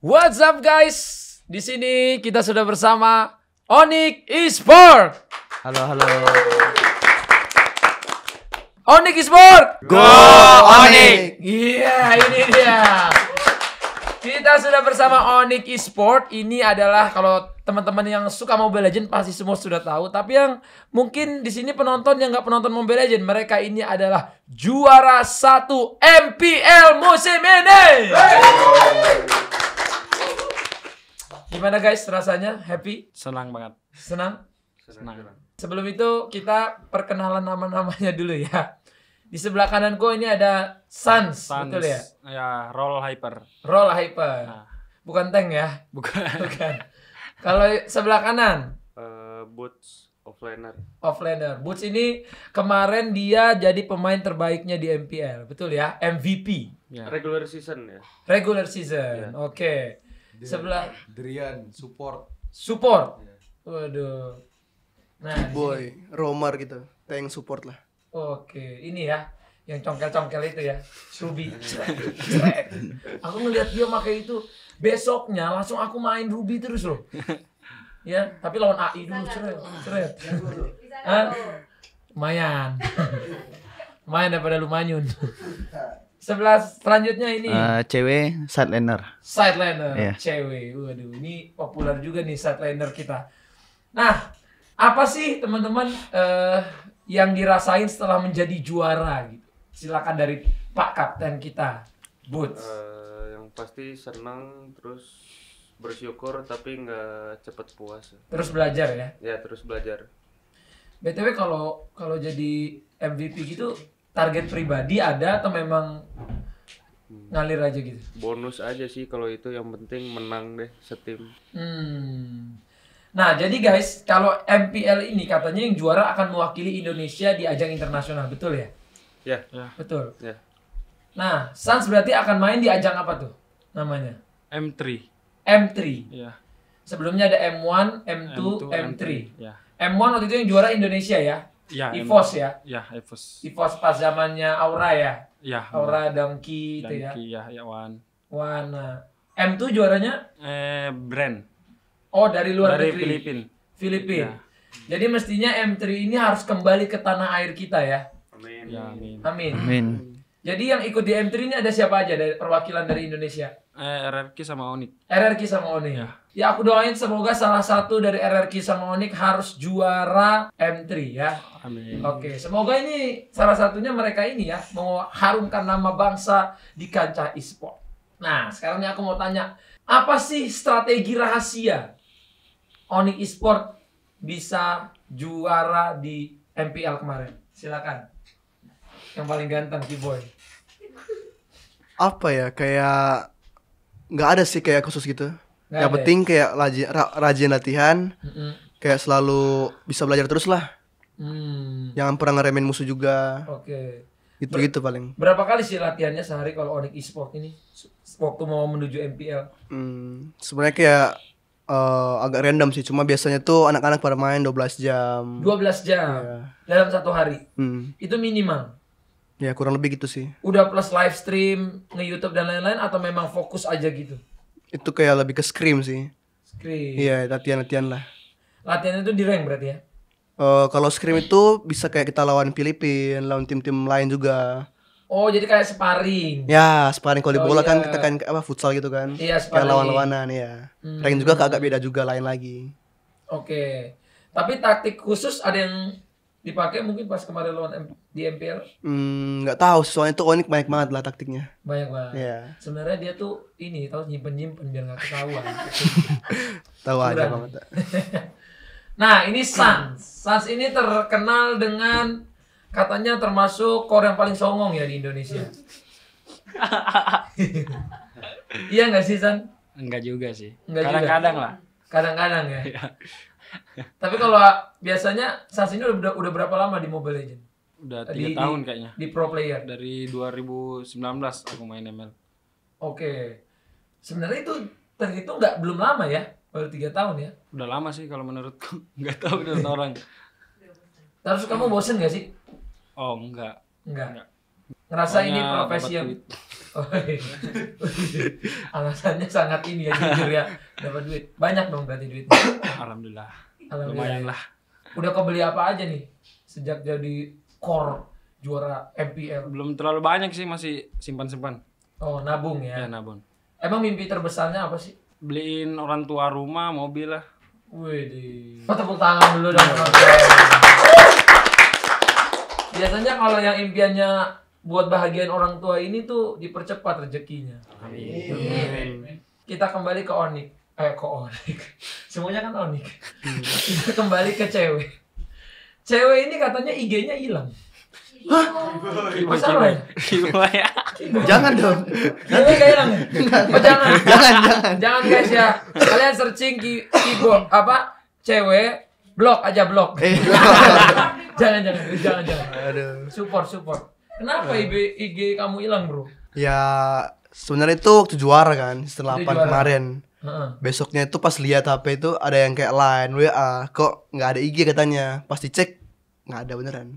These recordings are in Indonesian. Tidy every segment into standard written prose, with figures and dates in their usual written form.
What's up guys? Di sini kita sudah bersama Onyx Esport. Halo. Onyx Esport. Go Onyx. Iya, ini dia. Kita sudah bersama Onyx Esport. Ini adalah kalau teman-teman yang suka Mobile Legends pasti semua sudah tahu. Tapi yang mungkin di sini penonton yang nggak penonton Mobile Legends, mereka ini adalah juara 1 MPL musim ini. Gimana guys rasanya? Happy? Senang banget. Senang? Senang. Sebelum itu kita perkenalan nama-namanya dulu ya. Di sebelah kananku ini ada Sans, betul ya? Ya, Roll Hyper. Roll Hyper. Nah. Bukan tank ya? Bukan. Kalau sebelah kanan Boots offlaner. offlaner. Boots ini kemarin dia jadi pemain terbaiknya di MPL, betul ya? MVP. Ya. Regular season ya. Regular season. Oke. Sebelah Drian support. support. Waduh. Nah, di Boy, Romar gitu. Tank support lah. Oke, ini ya yang congkel-congkel itu ya, Ruby. Aku ngelihat dia pakai itu, besoknya langsung aku main Ruby terus loh. Ya, tapi lawan AI dulu, ceret. Hah? Lumayan. Lumayan daripada lu manyun. Sebelah selanjutnya ini Cewek side laner. sideliner, Iya. cewek. Waduh, ini populer juga nih sideliner kita. Nah, apa sih teman-teman yang dirasain setelah menjadi juara gitu? Silakan dari Pak Kapten kita, Boots. Yang pasti senang, terus bersyukur tapi nggak cepet puas. Terus belajar ya. Ya terus belajar. BTW kalau jadi MVP gitu, target pribadi ada atau memang ngalir aja gitu? Bonus aja sih kalau itu, yang penting menang deh setim. Nah, jadi guys, kalau MPL ini katanya yang juara akan mewakili Indonesia di ajang internasional, betul ya? Ya. Betul. Ya. Nah, Sans berarti akan main di ajang apa tuh namanya? M3. M3. Ya. Sebelumnya ada M1, M2, M3. Ya. M1 waktu itu yang juara Indonesia ya? Ya. EVOS ya? Ya, EVOS. EVOS pas zamannya Aura ya? Ya. Aura, Dangki itu ya? Danki, ya, Wan. Wana. M2 juaranya? Brand. Oh, dari luar Dari negeri? Filipina. Ya. Jadi mestinya M3 ini harus kembali ke tanah air kita ya? Amin. Ya, amin. Amin. Amin. Jadi yang ikut di M3 ini ada siapa aja dari perwakilan dari Indonesia? RRQ sama Onyx. RRQ sama Onyx. Ya. Ya aku doain semoga salah satu dari RRQ sama Onyx harus juara M3 ya. Amin. Oke, semoga ini salah satunya mereka ini ya mengharumkan nama bangsa di kancah e-sport. Nah, sekarang ini aku mau tanya, apa sih strategi rahasia Onyx Esport bisa juara di MPL kemarin? Silakan. Yang paling ganteng Boy. Apa ya, kayak nggak ada sih kayak khusus gitu. Nggak Yang ada penting kayak rajin latihan, Mm-mm. kayak selalu bisa belajar terus lah. Jangan pernah ngeremehin musuh juga. Oke. Gitu paling. Berapa kali sih latihannya sehari kalau Onyx Esport ini waktu mau menuju MPL? Sebenarnya kayak agak random sih, cuma biasanya tuh anak-anak pada main 12 jam. 12 jam Iya. dalam satu hari. Hmm. Itu minimal. Ya kurang lebih gitu sih. Udah plus live stream, nge-YouTube dan lain-lain atau memang fokus aja gitu? Itu kayak lebih ke scrim sih. Screen. Iya, latihan-latihan lah. Latihan itu di rank berarti ya? Kalau scrim itu bisa kayak kita lawan Filipina, lawan tim-tim lain juga. Oh, jadi kayak sparring. Ya, sparring kalau di Oh, bola iya. kan kita kan apa futsal gitu kan. Iya, Kayak sparring. lawan-lawanan ya. Rank juga agak beda juga lain lagi. Oke. Tapi taktik khusus ada yang dipakai mungkin pas kemarin lawan di MPL? Nggak tahu sih, soalnya itu Onyx banyak banget lah taktiknya. Banyak banget. Iya. Sebenarnya dia tuh ini tahu nyimpen-nyimpen biar nggak ketahuan. Tahu aja Kurang. banget. Nah, ini Sans. Sans ini terkenal dengan katanya termasuk core yang paling songong ya di Indonesia. Iya nggak sih, San? Enggak juga sih. Enggak juga. Kadang-kadang lah. Kadang-kadang ya. Iya. Tapi kalau biasanya Sans ini udah berapa lama di Mobile Legends? Udah 3 tahun kayaknya. Di pro player. Dari 2019 aku main ML. Oke. Sebenarnya itu terhitung nggak belum lama ya? Baru 3 tahun ya? Udah lama sih kalau menurutku. Enggak tahu menurut orang. Terus kamu bosen nggak sih? Oh, enggak. Enggak. Ngerasa ini Pokoknya profesi dapat yang duit. Oh, iya. Alasannya sangat ini ya jujur ya. Dapat duit. Banyak dong berarti duitnya. Alhamdulillah. Alhamdulillah. Lumayan lah. Udah kebeli apa aja nih sejak jadi core juara MPL? Belum terlalu banyak sih, masih simpan-simpan. Oh, nabung Ya, ya. nabung. Emang mimpi terbesarnya apa sih? Beliin orang tua rumah, mobil lah. Wih, tepuk tangan dulu dong. Biasanya kalau yang impiannya buat bahagiain orang tua ini tuh dipercepat rezekinya. Amin. Kita kembali ke Onik. Ke Onik. Semuanya kan Onik. Kita kembali ke cewek. Cewek ini katanya IG-nya hilang. Masa ya? Gimana ya? Jangan dong. Cewek gak hilang ya? Oh, jangan. Jangan guys ya. Kalian searching keyboard apa? Cewek blok aja blok. Jangan. Aduh. Support. Kenapa IG kamu hilang, Bro? Ya sebenarnya itu waktu juara kan, setelah Waktu 8 juara. kemarin. Heeh. Besoknya itu pas lihat HP itu ada yang kayak line WA, kok nggak ada IG katanya. Pas dicek nggak ada beneran.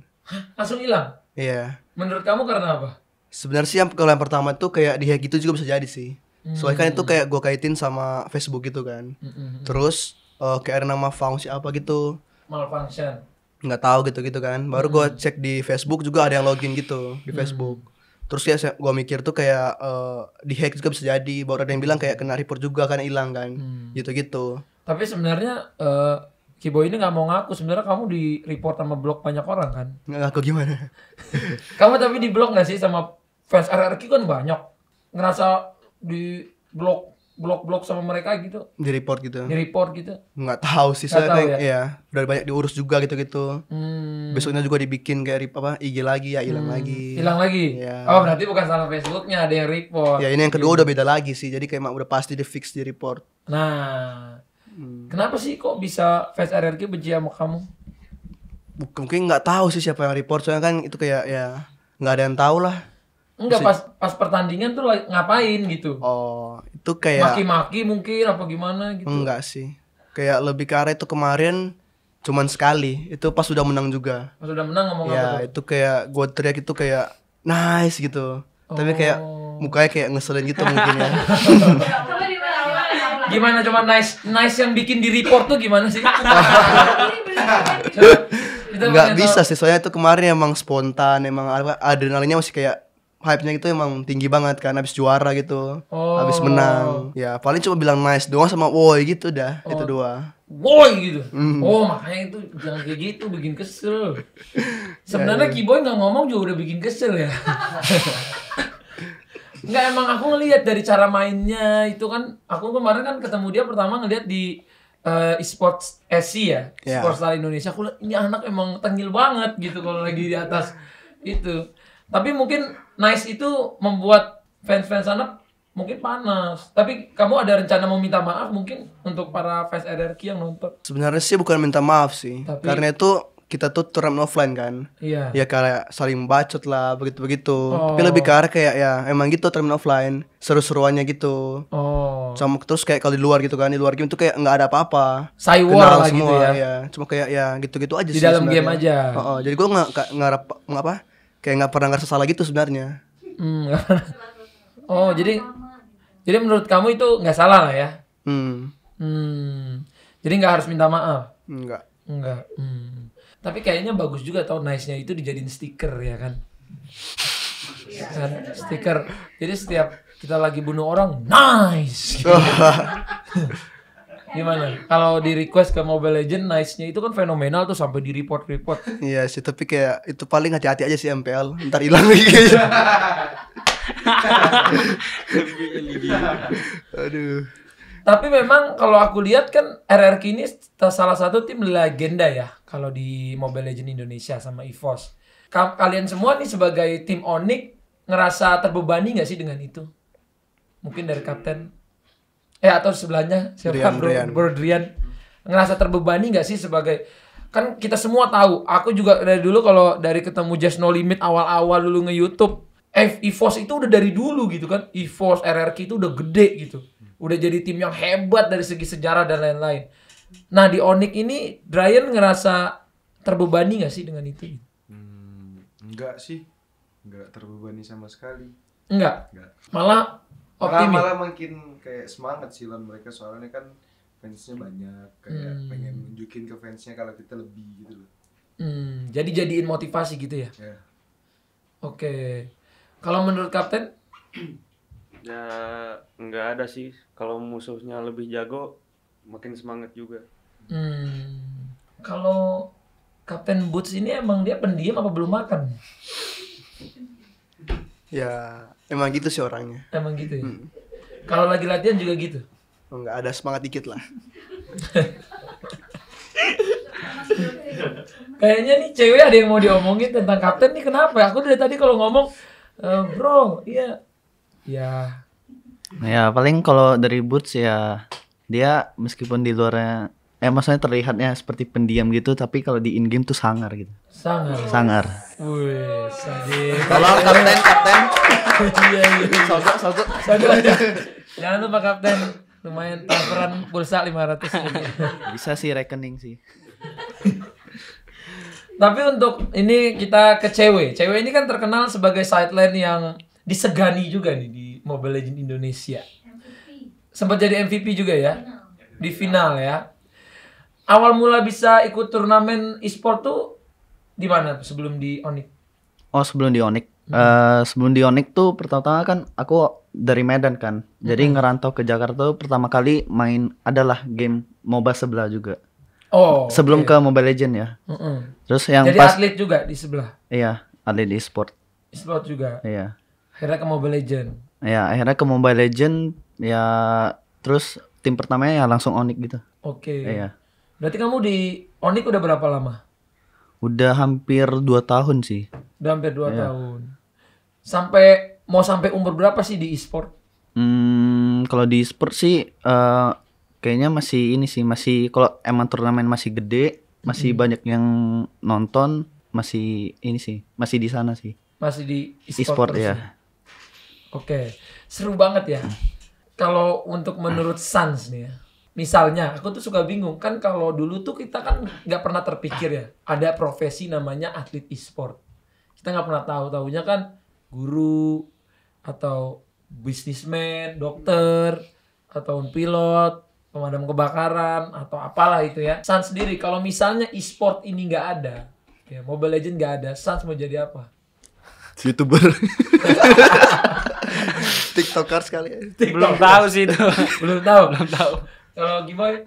Langsung hilang. Iya. Menurut kamu karena apa? Sebenarnya sih yang kalau yang pertama itu kayak di hack gitu juga bisa jadi sih. Soalnya kan itu kayak gue kaitin sama Facebook gitu kan. Terus kayak ada nama fungsi apa gitu. Malfunction. Nggak tahu gitu kan. Baru gue cek di Facebook juga ada yang login gitu di Facebook. Terus kayak gue mikir tuh kayak di hack juga bisa jadi. Baru ada yang bilang kayak kena report juga kan hilang kan. Gitu-gitu. Tapi sebenarnya Kibo ini nggak mau ngaku. Sebenarnya kamu di report sama blog banyak orang kan? Nggak ngaku gimana? Kamu tapi di blog nggak sih sama fans RRQ kan banyak. Ngerasa di blog sama mereka gitu, Di report gitu. di report gitu. Nggak tahu sih. Nggak Soalnya tahu kayak ya udah banyak diurus juga gitu-gitu. Besoknya juga dibikin kayak IG lagi ya hilang lagi. Hilang lagi. Iya. Oh berarti bukan salah Facebooknya, ada yang report. Ya ini yang kedua udah beda lagi sih. Jadi kayak udah pasti di fix di report. Nah, kenapa sih kok bisa fans RRQ benci sama kamu? Mungkin nggak tahu sih siapa yang report. Soalnya kan itu kayak ya nggak ada yang tahu lah. Enggak, pas pertandingan tuh ngapain gitu? Oh itu kayak Maki-maki mungkin apa gimana gitu? enggak sih. Kayak lebih ke arah itu kemarin cuman sekali. Itu pas udah menang juga. Pas udah menang ngomong apa Ya tuh? itu kayak gue teriak itu kayak nice gitu. Tapi kayak mukanya kayak ngeselin gitu mungkin ya. Gimana coba nice yang bikin di report tuh gimana sih? Nggak bisa sih, soalnya itu kemarin emang spontan, emang adrenalinnya masih kayak hype-nya gitu emang tinggi banget kan habis juara gitu. Habis menang. Ya paling cuma bilang nice doang sama woi gitu dah, itu doang. Boy gitu. Oh makanya itu jangan kayak gitu, bikin kesel. Sebenarnya Kiboy nggak ngomong juga udah bikin kesel ya. Nggak, emang aku ngelihat dari cara mainnya itu kan, aku kemarin kan ketemu dia pertama ngelihat di esports SC ya, Yeah. Sports Star Indonesia. Aku lihat ini anak emang tengil banget gitu kalau lagi di atas itu. Tapi mungkin nice itu membuat fans-fans sana mungkin panas. Tapi kamu ada rencana mau minta maaf mungkin untuk para fans RRQ yang nonton? Sebenarnya sih bukan minta maaf sih, Tapi- karena itu kita tuh turnamen offline kan. Iya. Ya kayak saling bacot lah begitu-begitu. Oh. Tapi lebih ke arah kayak ya emang gitu turnamen offline, seru-seruannya gitu. Oh. Sama terus kayak kalau di luar gitu kan, di luar game tuh kayak nggak ada apa-apa. Cywar Kenal lah semua gitu ya. ya. Cuma kayak ya gitu-gitu aja Di sih dalam sebenarnya. game aja. Jadi gue nggak apa kayak nggak pernah ngerasa salah gitu sebenarnya. Nggak pernah. Oh, jadi menurut kamu itu nggak salah lah ya? Jadi nggak harus minta maaf? Enggak. Enggak. Tapi kayaknya bagus juga tau nice-nya itu dijadiin stiker ya kan? Kan stiker. Jadi setiap kita lagi bunuh orang, nice. Gimana? Kalau di request ke Mobile Legend, nice-nya itu kan fenomenal tuh sampai di report. Iya sih, tapi kayak itu paling hati-hati aja sih MPL. Ntar hilang lagi kayaknya. Aduh. Tapi memang kalau aku lihat kan RRQ ini salah satu tim legenda ya kalau di Mobile Legends Indonesia sama EVOS. Kalian semua nih sebagai tim Onyx ngerasa terbebani nggak sih dengan itu? Mungkin dari kapten atau sebelahnya siapa Bro Drian. Ngerasa terbebani nggak sih sebagai, kan kita semua tahu, aku juga dari dulu kalau dari ketemu Just No Limit awal-awal dulu nge-YouTube, EVOS itu udah dari dulu gitu kan. EVOS RRQ itu udah gede gitu. Udah jadi tim yang hebat dari segi sejarah dan lain-lain. Nah di Onyx ini Drian ngerasa terbebani gak sih dengan itu? Enggak sih. nggak terbebani sama sekali. Enggak. Nggak. Malah optimis. Malah makin kayak semangat sih lawan mereka, soalnya kan fansnya banyak, kayak pengen nunjukin ke fansnya kalau kita lebih gitu loh. Jadi jadiin motivasi gitu ya. Ya. Oke. Kalau menurut kapten? Ya nggak ada sih. Kalau musuhnya lebih jago, makin semangat juga. Kalau Kapten Boots ini emang dia pendiam apa belum makan? Ya emang gitu sih orangnya. Emang gitu ya? Kalau lagi latihan juga gitu? Nggak ada semangat dikit lah. Kayaknya nih cewek ada yang mau diomongin tentang kapten nih, kenapa? Aku dari tadi kalau ngomong, bro, iya. Ya. Ya paling kalau dari Boots ya dia meskipun di luarnya maksudnya terlihatnya seperti pendiam gitu, tapi kalau di in game tuh sangar gitu. Sangar. Wih, sadis. Tolong kapten. Iya. Sogok. Jangan lupa kapten, lumayan transferan pulsa 500. Bisa sih rekening sih. Tapi untuk ini kita ke cewek. Cewek ini kan terkenal sebagai sideline yang disegani juga nih di Mobile Legends Indonesia. Sempat jadi MVP juga ya. Di final ya. Awal mula bisa ikut turnamen e-sport tuh di mana sebelum di Onyx? Oh sebelum di Onyx. Sebelum di Onyx tuh pertama-tama kan aku dari Medan kan. Jadi ngerantau ke Jakarta tuh pertama kali main adalah game MOBA sebelah juga. Oh. Sebelum ke Mobile Legends ya. Terus yang jadi pas atlet juga di sebelah. Iya, atlet e-sport. E-sport juga. Iya. Akhirnya ke Mobile Legends. Ya, akhirnya ke Mobile Legends ya, terus tim pertamanya ya langsung Onyx gitu. Oke. Iya. Berarti kamu di Onyx udah berapa lama? Udah hampir 2 tahun sih. Udah hampir 2 tahun. Sampai umur berapa sih di e-sport? Kalau di e-sport sih kayaknya masih ini sih, masih kalau emang turnamen masih gede, masih banyak yang nonton, masih ini sih, masih di sana sih. Masih di E-sport terus ya. Oke, seru banget ya. Kalau untuk menurut Sans nih ya, misalnya aku tuh suka bingung kan, kalau dulu tuh kita kan nggak pernah terpikir ya ada profesi namanya atlet e-sport. Kita nggak pernah tahu-tahunya kan guru atau bisnismen, dokter atau pilot, pemadam kebakaran atau apalah itu ya. Sans sendiri kalau misalnya e-sport ini nggak ada, ya Mobile Legends nggak ada, Sans mau jadi apa? YouTuber. TikToker sekali ya. Belum tahu sih itu. Belum tahu. Kalau gimana?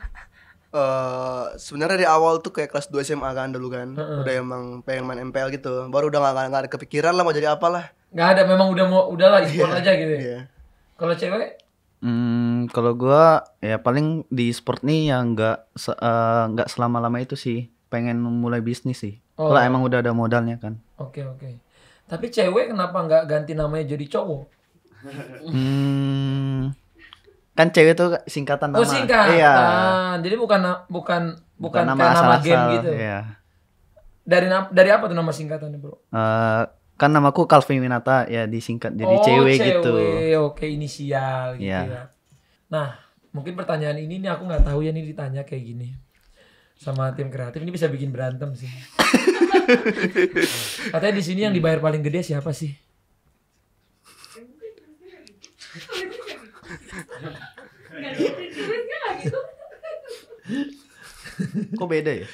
Sebenarnya dari awal tuh kayak kelas 2 SMA kan dulu kan. Udah emang pengen main MPL gitu. Baru udah nggak ada kepikiran lah mau jadi apa lah. Nggak ada, memang udahlah e-sport aja gitu ya. Iya. Kalau cewek? Kalau gua ya paling di sport nih yang nggak selama-lama itu sih, pengen mulai bisnis sih. Kalau emang udah ada modalnya kan. Oke. Tapi cewek kenapa nggak ganti namanya jadi cowok? Kan cewek tuh singkatan nama. Oh singkatan. Iya. Jadi bukan kayak nama asal-asal, game gitu. Iya. Dari apa tuh nama singkatannya, Bro? Kan namaku Calvin Winata ya, disingkat jadi cewek gitu. Oke, inisial gitu ya. Nah, mungkin pertanyaan ini nih aku nggak tahu ya, nih ditanya kayak gini sama tim kreatif, ini bisa bikin berantem sih. Katanya di sini yang dibayar paling gede siapa sih? Kok beda ya?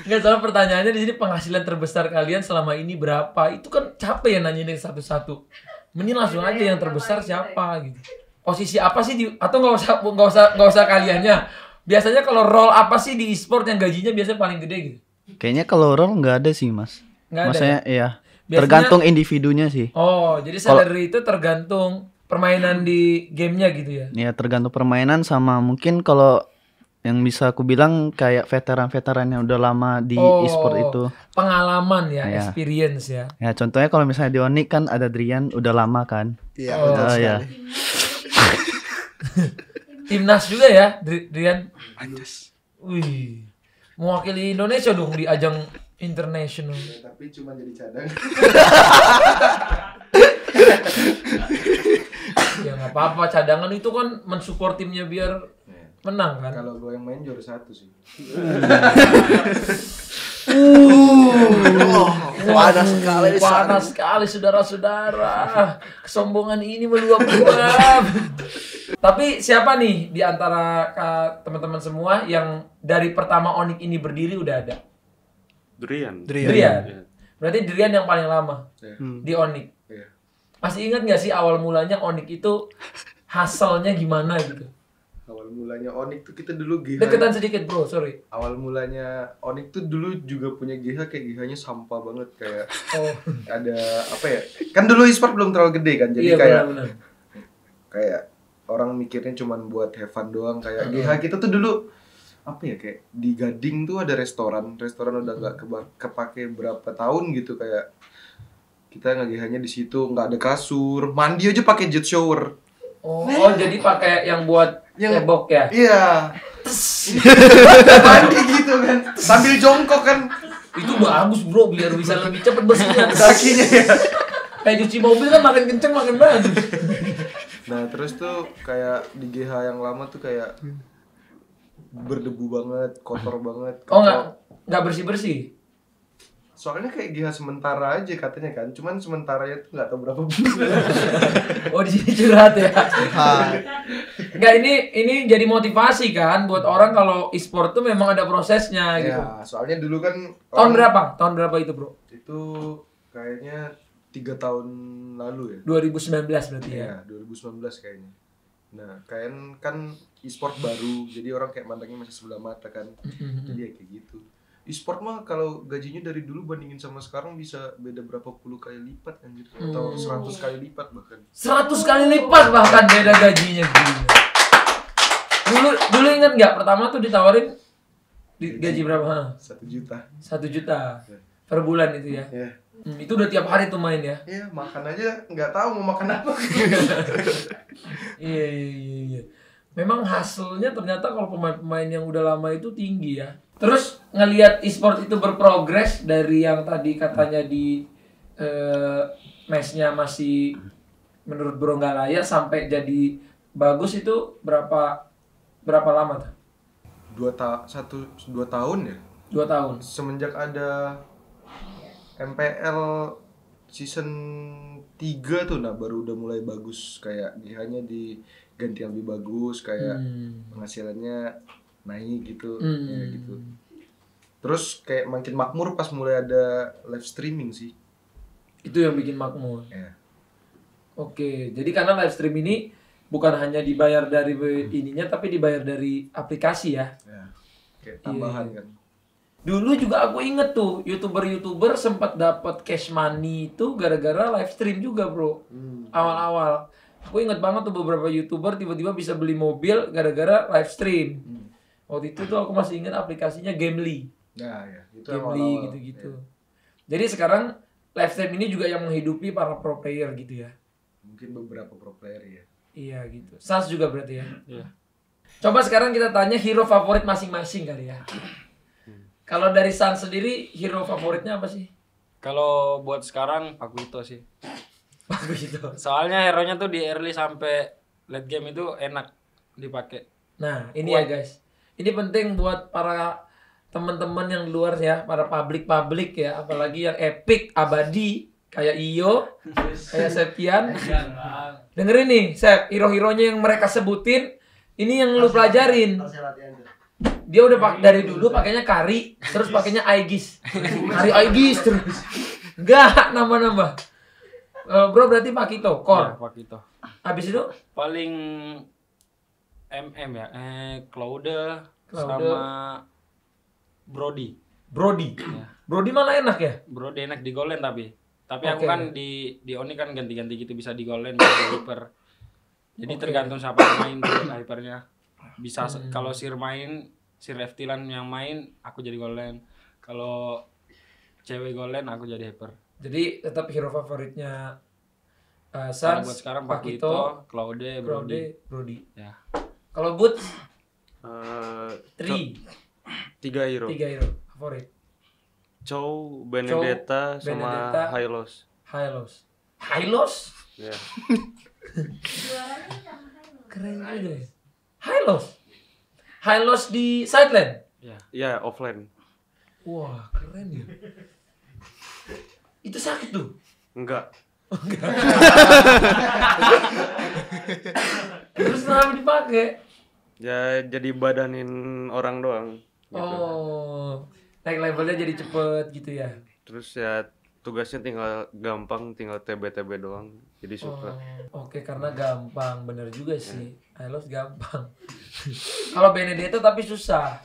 Nggak, soal pertanyaannya di sini penghasilan terbesar kalian selama ini berapa? Itu kan capek ya nanyain satu-satu. Mending langsung aja yang terbesar siapa gitu. Posisi apa sih atau nggak usah kaliannya. Biasanya kalau role apa sih di e-sport yang gajinya biasanya paling gede gitu? Kayaknya kalau role nggak ada sih, Mas. Nggak ada. Maksudnya iya. Biasanya, tergantung individunya sih. Oh, jadi salary itu tergantung permainan di gamenya gitu ya? Ya tergantung permainan, sama mungkin kalau yang bisa aku bilang kayak veteran-veteran yang udah lama di e-sport itu. Pengalaman ya, experience ya. Ya contohnya kalau misalnya di Onyx kan ada Drian udah lama kan. Iya, ya. Timnas juga ya, Drian. Anjas. Wih. Mewakili Indonesia dong di ajang international. Ya, tapi cuma jadi cadang. Ya nggak apa-apa, cadangan itu kan mensupport timnya biar menang kan. Kalau gue yang main juara 1 sih. Panas sekali. Panas sekali saudara-saudara. Kesombongan ini meluap-luap. Tapi siapa nih di antara teman-teman semua yang dari pertama Onyx ini berdiri udah ada? Durian. Durian. Berarti Durian yang paling lama di Onyx. Iya. Masih ingat nggak sih awal mulanya Onyx itu hustle-nya gimana gitu? Awal mulanya Onyx tuh kita dulu GH. Deketan sedikit bro, sorry. Awal mulanya Onyx tuh dulu juga punya GH, kayak GH-nya sampah banget, kayak Oh, ada apa ya? Kan dulu e-sport belum terlalu gede kan, jadi iya kayak benar-benar. kayak orang mikirnya cuman buat have fun doang. Kayak GH kita tuh dulu apa ya, kayak di Gading tuh ada restoran udah nggak kepake berapa tahun gitu, kayak kita nge-GH-nya di situ, nggak ada kasur, mandi aja pakai jet shower. Oh, jadi pakai yang buat Yang- cebok ya? Iya. Mandi gitu kan, sambil jongkok kan, Itu bagus bro, biar bisa lebih cepet bersihnya. kakinya ya. Kayak cuci mobil kan makin kenceng makin bagus. Nah terus tuh kayak di GH yang lama tuh kayak berdebu banget, kotor banget. Oh nggak bersih-bersih? Soalnya kayak GH sementara aja katanya kan, cuman sementaranya tuh nggak tahu berapa bulan. Oh di sini curhat ya? Nggak, ini jadi motivasi kan buat orang kalau e-sport tuh memang ada prosesnya gitu. Ya, soalnya dulu kan Tahun berapa? Tahun berapa itu bro? Itu kayaknya 3 tahun lalu ya. 2019 berarti ya? Iya, 2019 kayaknya. Nah, kan e-sport baru, jadi orang kayak mandangnya masih sebelah mata kan. Jadi ya kayak gitu. E-sport mah kalau gajinya dari dulu bandingin sama sekarang bisa beda berapa puluh kali lipat anjir, atau 100 kali lipat bahkan. 100 kali lipat bahkan beda gajinya gila. Dulu ingat nggak pertama tuh ditawarin gaji berapa? 1 juta. 1 juta per bulan itu ya? Ya. Itu udah tiap hari tuh main ya? Iya, makan aja nggak tahu mau makan apa. Iya. Memang hasilnya ternyata kalau pemain-pemain yang udah lama itu tinggi ya. Terus ngelihat e-sport itu berprogres dari yang tadi katanya di match-nya masih menurut Bro nggak layak sampai jadi bagus itu berapa lama tuh? 2 tahun ya. 2 tahun. Semenjak ada MPL season 3 tuh, nah baru udah mulai bagus, kayak GH-nya diganti yang lebih bagus, kayak penghasilannya naik gitu, ya gitu. Terus kayak makin makmur pas mulai ada live streaming sih. Itu yang bikin makmur. Ya. Oke, jadi karena live stream ini bukan hanya dibayar dari ininya tapi dibayar dari aplikasi ya. Ya. Kayak tambahan kan. Dulu juga aku inget tuh YouTuber sempat dapat cash money itu gara-gara live stream juga, Bro. Awal-awal. Aku inget banget tuh beberapa YouTuber tiba-tiba bisa beli mobil gara-gara live stream. Waktu itu tuh aku masih ingat aplikasinya Gamely. Nah, ya, itu Gamely awal-awal. gitu-gitu. Jadi sekarang live stream ini juga yang menghidupi para pro player gitu ya. Mungkin beberapa pro player ya. Iya gitu. Sans juga berarti ya. Iya. Coba sekarang kita tanya hero favorit masing-masing kali ya. Kalau dari Sans sendiri hero favoritnya apa sih? Kalau buat sekarang Pakuito sih. Bagus itu. Soalnya hero-nya tuh di early sampai late game itu enak dipakai. Nah, ini ya guys. Ini penting buat para teman-teman yang di luar ya, para publik ya, apalagi yang epic, abadi, kayak Iyo, kayak Sepian. Dengerin nih, Sep, hero-heronya yang mereka sebutin, ini yang lu pelajarin. Dia udah dari dulu pakainya Kari, terus pakainya Aegis. Kari Aegis terus. Enggak nambah-nambah. Bro berarti Pakito, Core. Iya, Pakuito. Habis itu Paling ya, Claude sama Brody. Brody. Ya. Brody malah enak ya? Brody enak di goal line tapi Oke. aku kan di Oni kan ganti-ganti gitu, bisa di goal line, bisa di hyper. Jadi Oke. tergantung siapa yang main tuh hypernya. Bisa kalau Sir main, Sir Eftilan yang main, aku jadi goal line. Kalau cewek goal line, aku jadi hyper. Jadi tetap hero favoritnya Kalau Sans, buat sekarang Pakito, Pakuito, Claude, Brody. Brody. Ya. Kalau Boots, 3 hero. 3 hero favorit. Chow, Benedetta, sama Benedetta. Hylos. Hylos? Ya. Keren juga ya. Hylos di sideline. Ya. Ya, offline. Wah, keren ya. Itu sakit tuh. Enggak. Terus kenapa dipakai? Ya jadi badanin orang doang. Gitu. Oh, naik levelnya jadi cepet gitu ya. Terus ya tugasnya tinggal gampang, tinggal TB-TB doang. Jadi suka. Oke, karena gampang, bener juga sih. I love gampang. Kalau Benedetto tapi susah.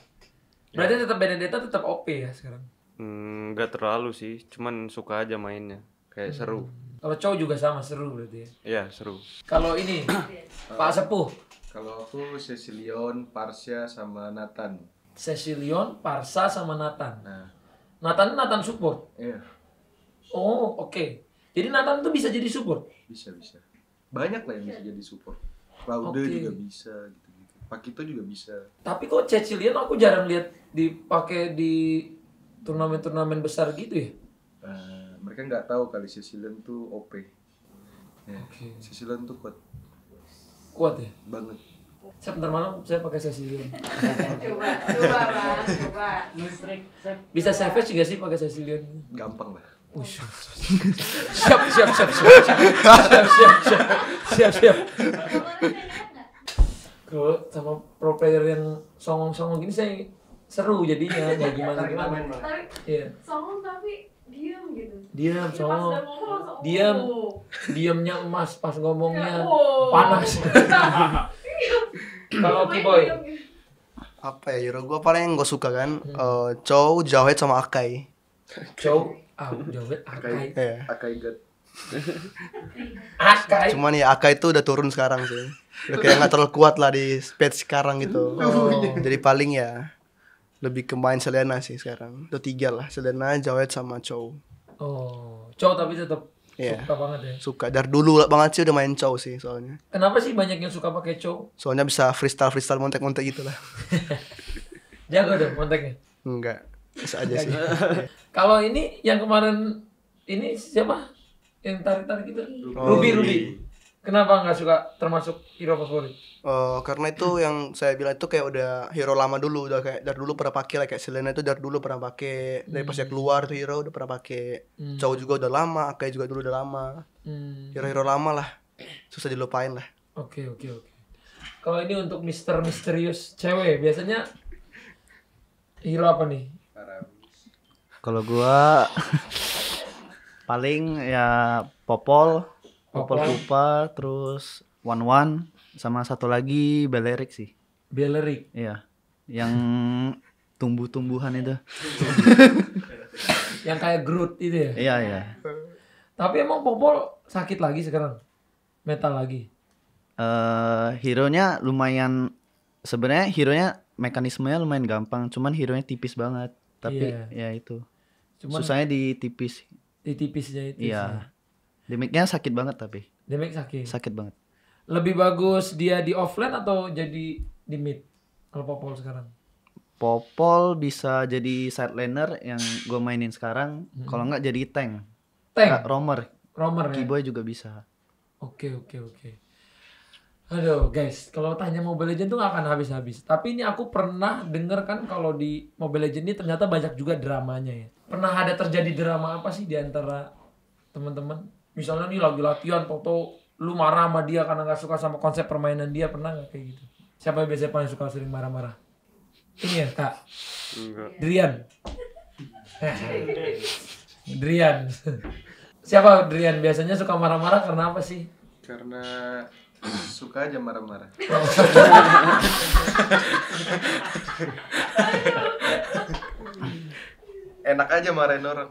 Berarti tetap Benedetto tetap OP ya sekarang. Enggak terlalu sih, cuman suka aja mainnya. Kayak seru. Kalau cowok juga sama seru berarti ya. Iya, seru. Kalau ini Pak Sepuh, Kalau aku Cecilion, Parsia sama Nathan. Cecilion, Parsa sama Nathan. Nah, Nathan support. iya, Oh, oke. Jadi Nathan tuh bisa jadi support. bisa. Banyak lah yang bisa jadi support. Laude Oke. juga bisa gitu-gitu. Pakito juga bisa. Tapi kok Cecilion aku jarang lihat dipakai di turnamen-turnamen besar gitu ya. Mereka nggak tahu kali Cecilion tuh OP. Ya, Oke. Cecilion tuh kuat Kuat ya. banget. Saya bentar malam saya pakai Cecilion. Coba Bang, coba. Bisa savage juga sih pakai Cecilion. Gampang lah. Siap. Kalau sama pro player yang songong-songong gini saya seru jadinya, nggak gimana-gimana. Tapi Iya. songong tapi diam gitu. Diam, Pas songong. udah ngomong langsung, Diam. oh. Diamnya emas pas ngomongnya Oh. panas. Kalau Main Kiboy, diam gitu. Apa ya hero gue paling gue suka kan Chow, Jawhead sama Akai. Chow, Jawet, Akai. Iya. Akai God. Akai. Cuman ya Akai itu udah turun sekarang sih. Udah kayak nggak terlalu kuat lah di patch sekarang gitu. Jadi paling ya lebih ke main Selena sih sekarang. Itu 3 lah, Selena, Jawhead sama Chow. Oh, Chow tapi tetap Iya. suka banget ya. Suka dari dulu lah banget sih udah main Chow sih soalnya. Kenapa sih banyak yang suka pakai Chow? Soalnya bisa freestyle montek-montek gitu lah. Jago dong konteknya. Enggak, bisa aja sih. Kalau ini yang kemarin ini siapa? Yang tarik-tarik gitu? Oh, Ruby. Kenapa nggak suka termasuk hero favorit? Karena itu yang saya bilang itu kayak udah hero lama dulu, udah kayak dari dulu pernah pakai lah, kayak Selena itu dari dulu pernah pakai, dari pas dia keluar tuh hero udah pernah pakai. Chow juga udah lama, Akai juga dulu udah lama. Hero-hero lama lah, susah dilupain lah. Oke. Kalau ini untuk Mister Misterius cewek, biasanya hero apa nih? Kalau gua paling ya Popol Pupa, terus One sama satu lagi Belerik sih. Belerik. Iya. Yang tumbuh-tumbuhan itu. Yang kayak Groot itu ya? Iya. Tapi emang Popol sakit lagi sekarang? Metal lagi? Hero-nya lumayan, sebenarnya hero-nya mekanismenya lumayan gampang, cuman hero-nya tipis banget. Tapi Iya. ya itu. Cuman Susahnya di tipis. di tipisnya itu. Iya. Damage-nya sakit banget tapi. Damage sakit. Sakit banget. Lebih bagus dia di offlane atau jadi di mid? Kalau Popol sekarang? Popol bisa jadi side laner yang gue mainin sekarang. Kalau nggak jadi tank. Tank? Roamer. Roamer ya? Keyboy juga bisa. Oke. Aduh guys, kalau tanya Mobile Legends tuh gak akan habis-habis. Tapi ini aku pernah denger kan kalau di Mobile Legends ini ternyata banyak juga dramanya ya. Pernah ada terjadi drama apa sih di antara teman-teman? Misalnya nih lagi latihan, Toto lu marah sama dia karena gak suka sama konsep permainan dia, pernah gak kayak gitu? Siapa yang biasanya paling suka sering marah-marah? Ini ya Kak? Enggak. Drian. Drian. Siapa Drian? Biasanya suka marah-marah karena apa sih? Karena suka aja marah-marah. Enak aja marahin orang.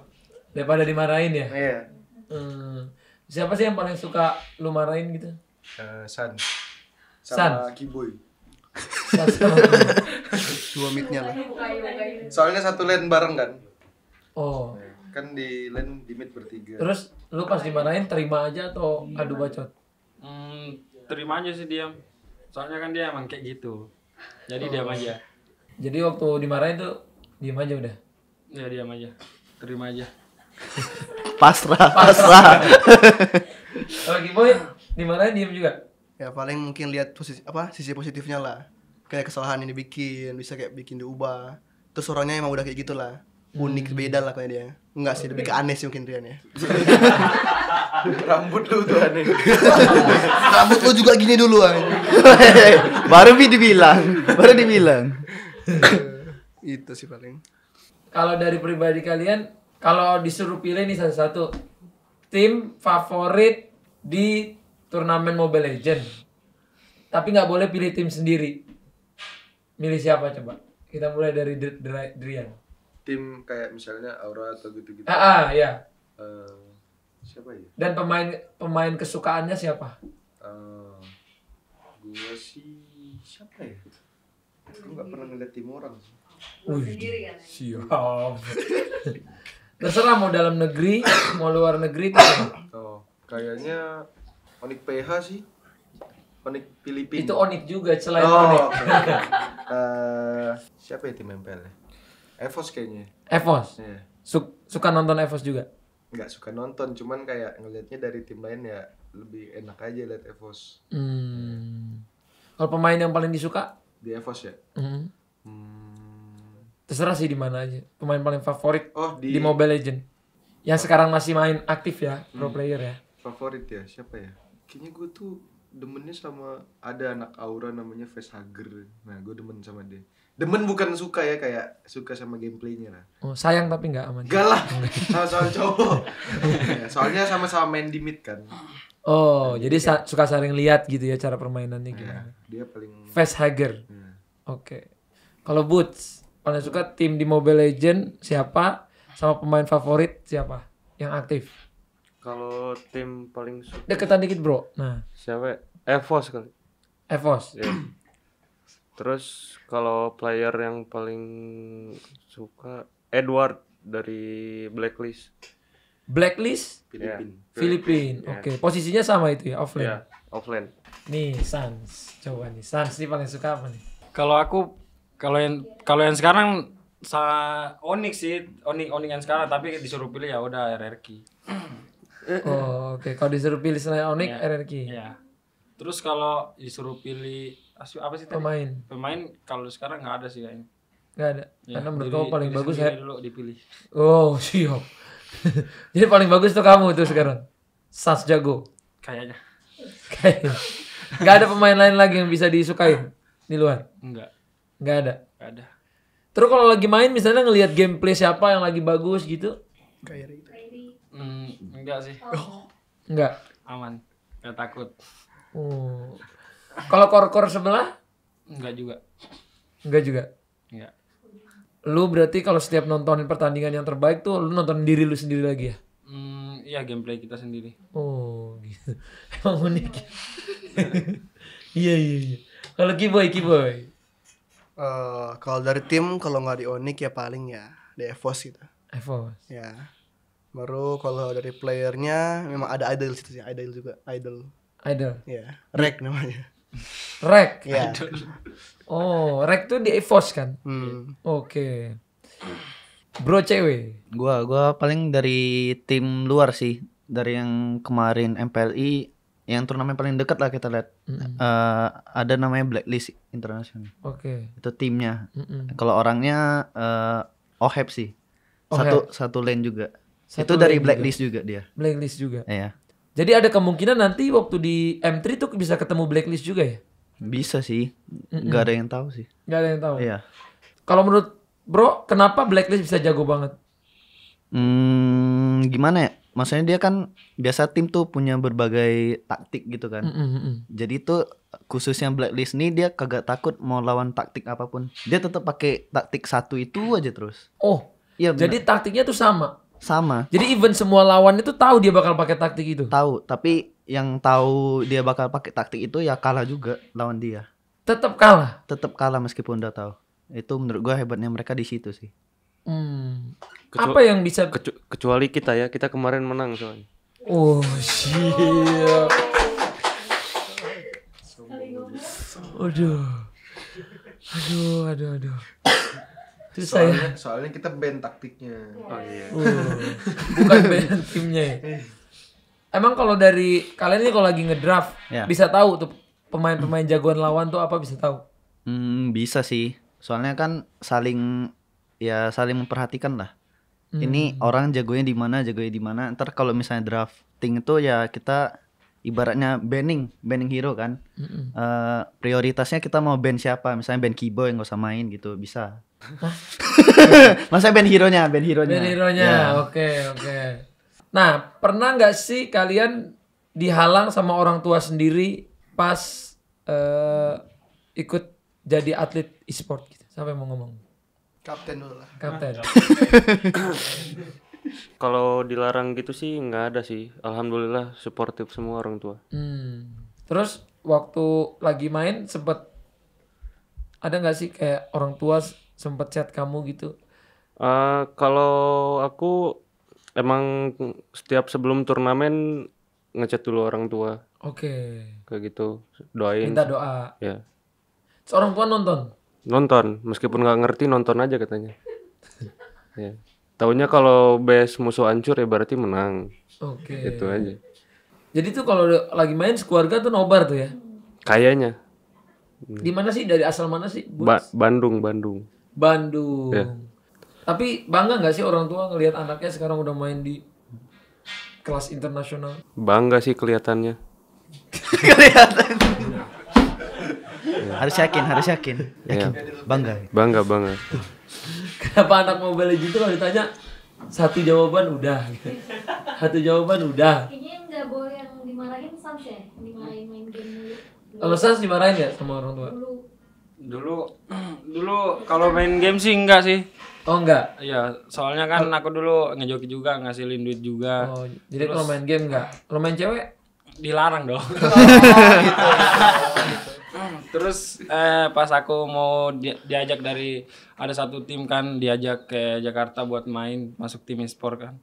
Daripada dimarahin ya? Iya. Siapa sih yang paling suka lu marahin gitu? San. San. Sama Kiboy. Dua midnya lah. Bukain. Soalnya satu lane bareng kan. Oh. Kan di lane di mid bertiga. Terus lu pas dimarahin terima aja atau adu bacot? Terima aja sih diam. Soalnya kan dia emang kayak gitu. Jadi diam aja. Jadi waktu dimarahin tuh diem aja udah. Ya diam aja. Terima aja. Pasrah. Kalau Kiboy dimarahin diem juga. Ya paling mungkin lihat sisi positifnya lah. Kayak kesalahan yang dibikin, bisa kayak bikin diubah. Terus orangnya emang udah kayak gitulah. unik beda lah kayak dia. Enggak sih, lebih ke aneh sih mungkin Rian ya. Rambut lu tuh aneh. Rambut lu juga gini dulu aja. Baru dibilang. Itu sih paling. Kalau dari pribadi kalian, kalau disuruh pilih nih satu-satu tim favorit di turnamen Mobile Legend, tapi nggak boleh pilih tim sendiri, milih siapa coba? Kita mulai dari Drian. Tim kayak misalnya Aura atau gitu-gitu. Ya. Siapa ya? Dan pemain kesukaannya siapa? Gua sih siapa ya? Aku nggak pernah ngeliat tim orang sih. Sendiri kan. Siap. Terserah mau dalam negeri, mau luar negeri tuh. Kayaknya Onyx PH sih. Onyx Filipina. Itu Onyx juga selain Onyx. Okay. Siapa ya tim MPL -nya? Evos kayaknya. Evos. Iya. Suka nonton Evos juga? Nggak suka nonton, cuman kayak ngelihatnya dari tim lain ya lebih enak aja lihat Evos. Kalau pemain yang paling disuka? Di Evos ya? Terserah sih di mana aja. Pemain paling favorit di di Mobile Legend. Yang sekarang masih main aktif ya, pro player ya. Favorit ya, siapa ya? Kayaknya gue tuh demennya sama ada anak Aura namanya Facehugger. Nah, gue demen sama dia. Demen bukan suka ya, kayak suka sama gameplaynya lah. Oh, sayang tapi enggak aman. Enggak lah, sama-sama cowok. Ya, soalnya sama-sama main di mid kan. Oh, jadi suka saling lihat gitu ya cara permainannya gimana. Dia paling Facehugger. Oke. Kalau Boots, paling suka tim di Mobile Legend siapa? Sama pemain favorit siapa yang aktif? Kalau tim paling suka Deketan dikit bro. Nah, siapa? Evos kali. Evos. Ya. Terus kalau player yang paling suka Edward dari Blacklist. Blacklist Filipina. Ya. Oke, posisinya sama itu ya, offlane. Ya, offline. Nih, Sans. Coba nih, Sans nih paling suka apa nih? Kalau aku kalau yang sekarang Onyx sih, Onyx yang sekarang, tapi disuruh pilih ya udah RRQ. Oh, oke. Kalau disuruh pilih selain Onyx, Iya. RRQ. Iya. Terus kalau disuruh pilih apa sih tadi? Pemain kalau sekarang nggak ada sih kayaknya. Nggak ada. Ya, Karena menurut kamu paling bagus ya. dulu dipilih. Oh, siap. Jadi paling bagus tuh kamu tuh sekarang. Sans jago. Kayaknya. Kayaknya. Nggak ada pemain lain lagi yang bisa disukain di luar. Enggak Nggak ada. ada. Terus kalau lagi main misalnya ngelihat gameplay siapa yang lagi bagus gitu? Enggak sih. Nggak. Aman. Enggak takut. Oh. Kalau core sebelah? Enggak juga. Enggak juga. Enggak. Lu berarti kalau setiap nontonin pertandingan yang terbaik tuh lu nonton diri lu sendiri lagi ya? Iya gameplay kita sendiri. Oh gitu. Emang unik. Iya. Kalau Kiboy. Kalau dari tim kalau nggak di Onyx ya paling ya di Evos gitu. Evos. Ya. Baru kalau dari playernya memang ada idol situ sih, idol juga, idol. Ya, Rek namanya. Rek. Ya. Oh, Rek tuh di Evos kan? Oke. Bro cewek. Gua paling dari tim luar sih, dari yang kemarin MPLI yang turnamen paling dekat lah kita lihat. Ada namanya Blacklist International. Oke. Itu timnya. Kalau orangnya Oheb sih. Satu lane juga. Itu dari Blacklist juga dia. Blacklist juga. Iya. Jadi ada kemungkinan nanti waktu di M3 tuh bisa ketemu Blacklist juga ya? Bisa sih. Gak ada yang tahu sih. Gak ada yang tahu. Iya. Kalau menurut Bro, kenapa Blacklist bisa jago banget? Gimana ya? Maksudnya dia kan biasa tim tuh punya berbagai taktik gitu kan. Jadi tuh khususnya Blacklist nih dia kagak takut mau lawan taktik apapun. Dia tetap pakai taktik satu itu aja terus. Oh, iya. Jadi taktiknya tuh sama. Jadi even semua lawan itu tahu dia bakal pakai taktik itu. Tahu, tapi yang tahu dia bakal pakai taktik itu ya kalah juga lawan dia. Tetap kalah. Tetap kalah meskipun udah tahu. Itu menurut gua hebatnya mereka di situ sih. Apa yang bisa Kecuali kita ya, kita kemarin menang soalnya. Oh, siap. Aduh. Terus soalnya kita band taktiknya. Oh iya. Bukan band timnya. Emang kalau dari kalian ini kalau lagi ngedraft bisa tahu tuh pemain-pemain jagoan lawan tuh apa bisa tahu? Bisa sih. Soalnya kan saling memperhatikan lah. ini orang jagonya di mana, ntar kalau misalnya drafting itu ya kita ibaratnya banning hero kan. Prioritasnya kita mau ban siapa, misalnya ban Kiboy nggak usah main gitu, bisa. Masa ban hero-nya. Ya. Oke. Nah, pernah nggak sih kalian dihalang sama orang tua sendiri pas ikut jadi atlet e-sport gitu? Siapa yang mau ngomong? Kapten dulu lah. Kapten. Kalau dilarang gitu sih nggak ada sih. Alhamdulillah suportif semua orang tua. Terus waktu lagi main sempet ada nggak sih kayak orang tua sempet chat kamu gitu? Kalau aku emang setiap sebelum turnamen ngechat dulu orang tua. Oke. Kayak gitu. Doain. Minta doa. Ya. Seorang tua nonton? Nonton, meskipun nggak ngerti nonton aja katanya. Ya. Taunya kalau base musuh hancur ya berarti menang. Oke. Gitu aja. Jadi tuh kalau lagi main sekeluarga tuh nobar tuh ya? Kayaknya. Di mana sih? Dari asal mana sih? Bandung. Ya. Tapi bangga nggak sih orang tua ngelihat anaknya sekarang udah main di kelas internasional? Bangga sih kelihatannya. Harus yakin. Ya. Bangga. Bangga. Kenapa anak Mobile Legends itu kalau ditanya satu jawaban udah gitu. Satu jawaban udah. Kayaknya nggak boleh yang dimarahin Sans ya, dimarahin main game dulu. Kalau Sans dimarahin nggak sama orang tua? Dulu kalau main game sih enggak sih. Oh enggak. Iya, soalnya kan aku dulu ngejoki juga, ngasilin duit juga. Oh, jadi kalau main game enggak. Kalau main cewek Dilarang dong. Terus pas aku mau diajak dari ada satu tim kan, diajak ke Jakarta buat main masuk tim e-sport kan.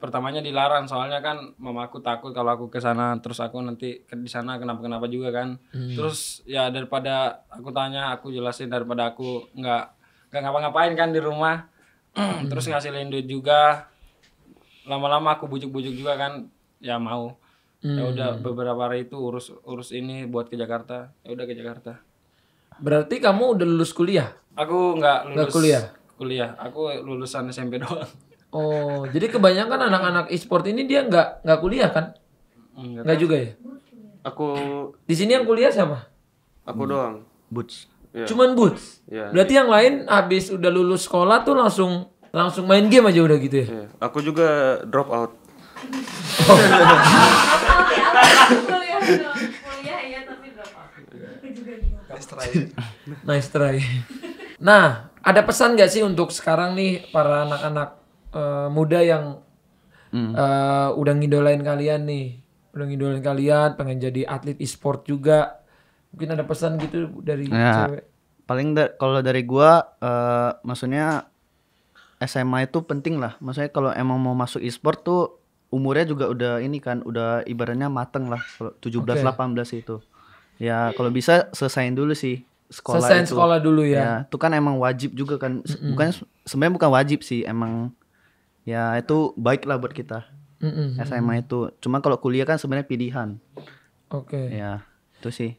Pertamanya dilarang soalnya kan mamaku takut kalau aku ke sana terus aku nanti di sana kenapa juga kan. Terus ya daripada aku tanya, aku jelasin daripada aku nggak ngapa-ngapain kan di rumah. Terus ngasilin duit juga. Lama-lama aku bujuk-bujuk juga kan, ya mau. Ya udah beberapa hari itu urus ini buat ke Jakarta. Ya udah ke Jakarta. berarti kamu udah lulus kuliah? Aku nggak lulus kuliah. Aku lulusan SMP doang. Oh, jadi kebanyakan anak-anak e-sport ini dia nggak kuliah kan? Nggak juga ya? Aku Di sini yang kuliah siapa? aku doang. Boots. Ya. Cuman Boots. Ya. Berarti yang lain habis udah lulus sekolah tuh langsung main game aja udah gitu ya? Ya. Aku juga drop out. Kuliah ya tapi drop out. Aku juga gitu. Nice try. Nah, ada pesan gak sih untuk sekarang nih para anak-anak muda yang udah ngidolain kalian nih, pengen jadi atlet e-sport juga. Mungkin ada pesan gitu dari cewek. Paling kalau dari gua maksudnya SMA itu penting lah. Maksudnya kalau emang mau masuk e-sport tuh umurnya juga udah ini kan, udah ibaratnya mateng lah. Kalau 17 18 itu. Ya kalau bisa selesain dulu sih sekolah Selesain itu. sekolah dulu ya. Ya, itu kan emang wajib juga kan. Sebenarnya bukan wajib sih, emang ya itu baik lah buat kita. SMA itu. Cuma kalau kuliah kan sebenarnya pilihan. Oke. Ya, itu sih.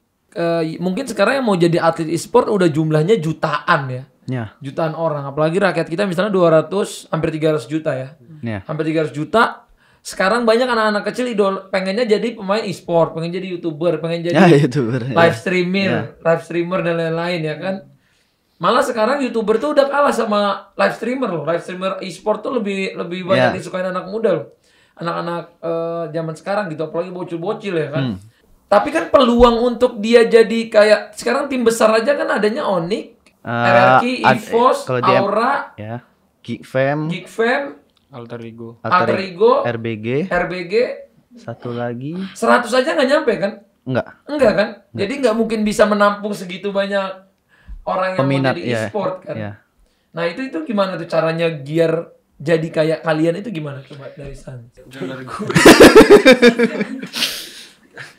Mungkin sekarang yang mau jadi atlet e-sport udah jumlahnya jutaan ya. Ya. Jutaan orang, apalagi rakyat kita misalnya 200 hampir 300 juta ya. Ya. Hampir 300 juta. Sekarang banyak anak-anak kecil pengennya jadi pemain e-sport, pengen jadi YouTuber, pengen jadi YouTuber, live streamer dan lain-lain ya kan. Malah sekarang YouTuber tuh udah kalah sama live streamer loh. Live streamer e-sport tuh lebih banyak disukain anak muda loh. Anak-anak zaman sekarang gitu, apalagi bocil-bocil ya kan. Tapi kan peluang untuk dia jadi kayak sekarang tim besar aja kan adanya Onyx, RRQ, EVOS, Aura, ya, Geekfam, Alter Ego, RBG, satu lagi 100 aja nggak nyampe kan? Enggak kan? Jadi nggak mungkin bisa menampung segitu banyak orang yang peminat, mau jadi e-sport kan? Ya. Nah itu gimana tuh caranya biar jadi kayak kalian itu gimana? Coba dari San. dari gue.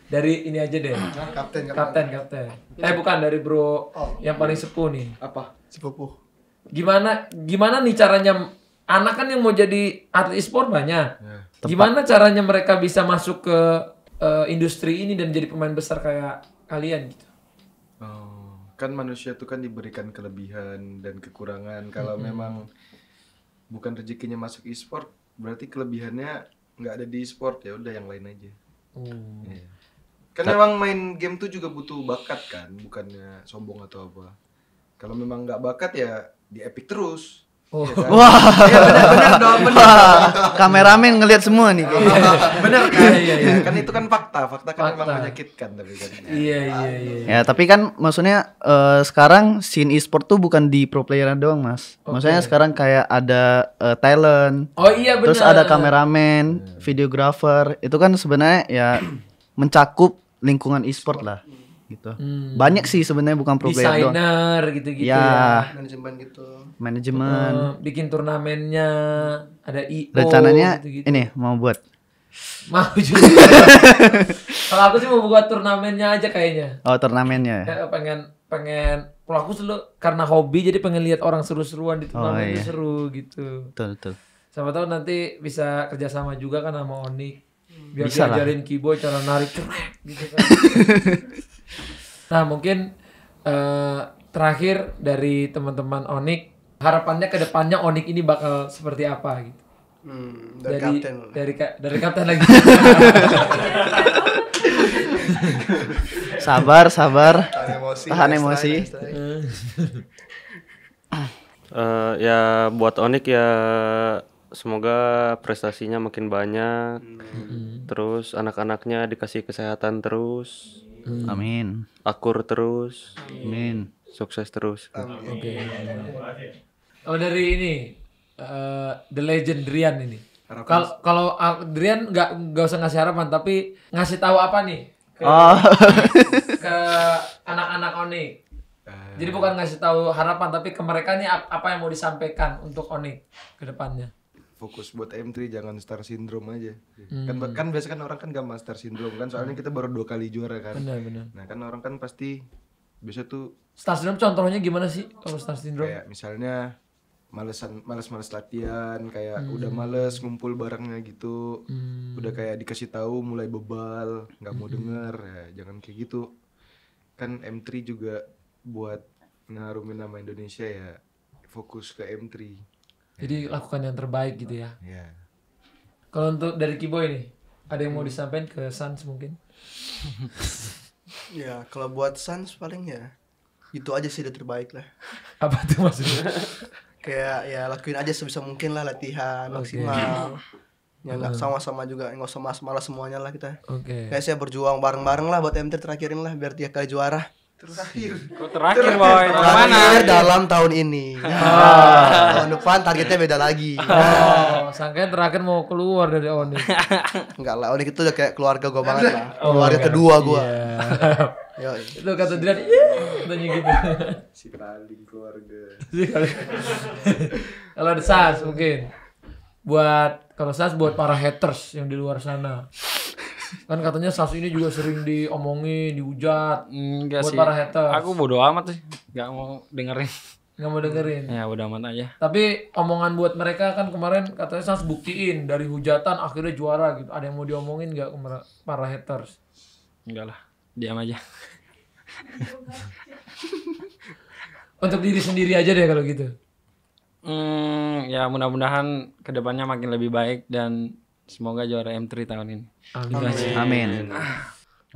Dari ini aja deh. Kapten. Bukan dari bro yang paling sepuh nih. Apa? Sepupuh. Gimana nih caranya? Anak kan yang mau jadi atlet e-sport banyak. Gimana caranya mereka bisa masuk ke industri ini dan jadi pemain besar kayak kalian gitu? Kan manusia tuh kan diberikan kelebihan dan kekurangan. Kalau memang bukan rezekinya masuk e-sport, berarti kelebihannya nggak ada di e-sport, ya udah yang lain aja. Iya. Kan memang main game tuh juga butuh bakat kan, bukannya sombong atau apa. Kalau memang nggak bakat ya di Epic terus. Oh. Iya kan? Wah. Iya, benar dong, benar. Kameramen ngelihat semua nih kayaknya. Bener kan? Iya. Kan itu kan fakta kan Fakta. memang menyakitkan tapi kan. Iya. Ya, tapi kan maksudnya sekarang scene e-sport tuh bukan di pro player doang, Mas. Maksudnya sekarang kayak ada talent. Oh iya benar. Terus ada kameramen, videographer. Itu kan sebenarnya ya mencakup lingkungan e-sport lah gitu. Banyak sih sebenarnya bukan pro player doang. Desainer gitu-gitu Ya. Manajemen gitu. Manajemen. Bikin turnamennya, ada IO Rencananya gitu-gitu. ini mau buat. Mau juga. Kalau aku sih mau buat turnamennya aja kayaknya. Oh, turnamennya. Kayak pengen kalau aku selalu karena hobi jadi pengen lihat orang seru-seruan di turnamen itu iya. seru gitu. Betul. Sama tahu nanti bisa kerjasama juga kan sama Onyx. Biar Bisa lah. diajarin Kiboy cara narik cerek gitu kan. Nah mungkin terakhir dari teman-teman Onyx, harapannya ke depannya Onyx ini bakal seperti apa gitu. Dari kapten. Dari kapten lagi. Sabar. Tahan guys, emosi. strike. Ya buat Onyx ya semoga prestasinya makin banyak. Terus anak-anaknya dikasih kesehatan terus, Amin. akur terus, Amin. sukses terus. Oke. Kalau dari ini The Legend Drian ini. Kalau Drian nggak usah ngasih harapan tapi ngasih tahu apa nih ke anak-anak Onyx. Jadi bukan ngasih tahu harapan tapi ke mereka nih apa yang mau disampaikan untuk Onyx ke depannya. Fokus buat M3, jangan star syndrome aja. Kan biasa kan orang kan gampang star syndrome kan, soalnya kita baru 2 kali juara kan. Benar. Nah kan orang kan pasti biasa tuh Star Syndrome contohnya gimana sih kalau Star Syndrome? kayak misalnya males latihan, kayak udah males ngumpul barengnya gitu, udah kayak dikasih tahu mulai bebal, nggak mau denger, ya jangan kayak gitu. Kan M3 juga buat ngarumin nama Indonesia ya, fokus ke M3. Jadi lakukan yang terbaik gitu ya. Ya. Kalau untuk dari Kiboy nih, ada yang mau disampaikan ke Sans mungkin? Ya, kalau buat Suns paling ya itu aja sih udah terbaik lah. Apa tuh maksudnya? Kayak ya lakuin aja sebisa mungkin lah latihan maksimal. Ya nggak sama-sama juga, nggak usah malas semuanya lah kita. Oke. Kayak saya berjuang bareng-bareng lah buat MT terakhirin lah biar 3 kali juara. Kok terakhir boy? Terakhir dalam tahun ini. Tahun depan targetnya beda lagi. Oh, sangkain terakhir mau keluar dari Onyx. Enggak lah, Onyx itu udah kayak keluarga gua banget lah. Keluarga kedua gua. Iya. Yoi. Itu kata Drian, katanya gitu. Si paling keluarga. Kalau ada Sans mungkin kalau Sans buat para haters yang di luar sana. Kan katanya Sans ini juga sering diomongin, dihujat. Enggak Buat sih. para haters. Aku bodo amat sih. Enggak mau dengerin. Nggak mau dengerin. Ya bodo amat aja. Tapi omongan buat mereka kan kemarin katanya Sans buktiin dari hujatan akhirnya juara gitu. Ada yang mau diomongin nggak ke para haters? Enggak lah. Diam aja. Untuk diri sendiri aja deh kalau gitu. Ya mudah-mudahan kedepannya makin lebih baik dan semoga juara M3 tahun ini. Amin.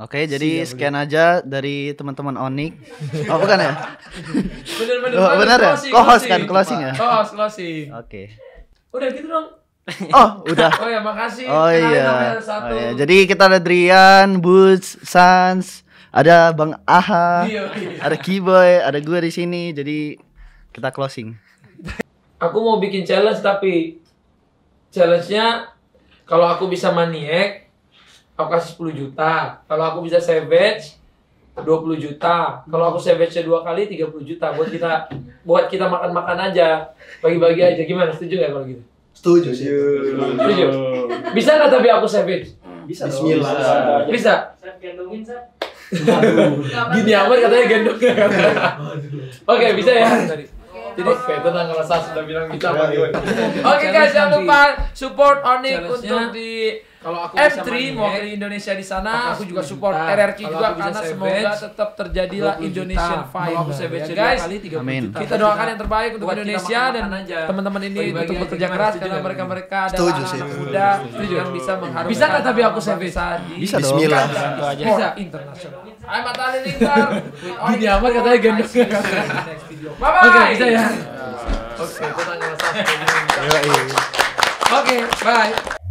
Oke, jadi sekian aja dari teman-teman Onyx. Oh, bukan ya? Bener-bener. Oh, bener ya? Co-host kan, closing ya? Closing. Oke. Udah gitu dong. Oh, udah. Oh ya, makasih. Oh Kenalin iya. namanya satu. Oh, iya. Jadi kita ada Drian, Boots, Sans, ada Bang Aha, Iya. ada Kiboy, ada gue di sini. Jadi kita closing. Aku mau bikin challenge tapi challenge-nya kalau aku bisa maniak, aku kasih 10 juta. Kalau aku bisa savage, 20 juta. Kalau aku savage-nya 2 kali 30 juta buat kita makan-makan aja. Bagi-bagi aja. Gimana? Setuju enggak kalau gitu? Setuju sih. Setuju. Bisa enggak tapi aku savage? Bisa. Bismillah. Bisa. Saya gendongin, Sat. Gini amat katanya gendong. Oke, bisa ya. Jadi tenang kalau saya sudah bilang bisa. Oke guys, jangan lupa support Onyx untuk di Kalau aku bisa M3 main mewakili Indonesia di sana, aku juga support sebentar. RRQ Kalau juga aku bisa karena savage, semoga tetap terjadilah 20 Indonesian juta. Fight. Kalau aku savage Ya, dua guys, kali 30 Amin. juta. kita doakan yang terbaik untuk Buat kita Indonesia makan-makan dan aja. teman-teman ini Bagi-bagi untuk aja, bekerja gimana? keras Setuju karena nggak? mereka adalah Setuju anak sih. muda yang bisa mengharumkan Bisa nggak tapi aku nama savage? bangsa di Bisa dong. Bismillah. Bantu aja. sport internasional. I'm Atali Lingkar. Gini amat katanya gendong. Bye-bye. Oke, bisa ya. Oke, itu tanya Mas Sas. Oke, bye.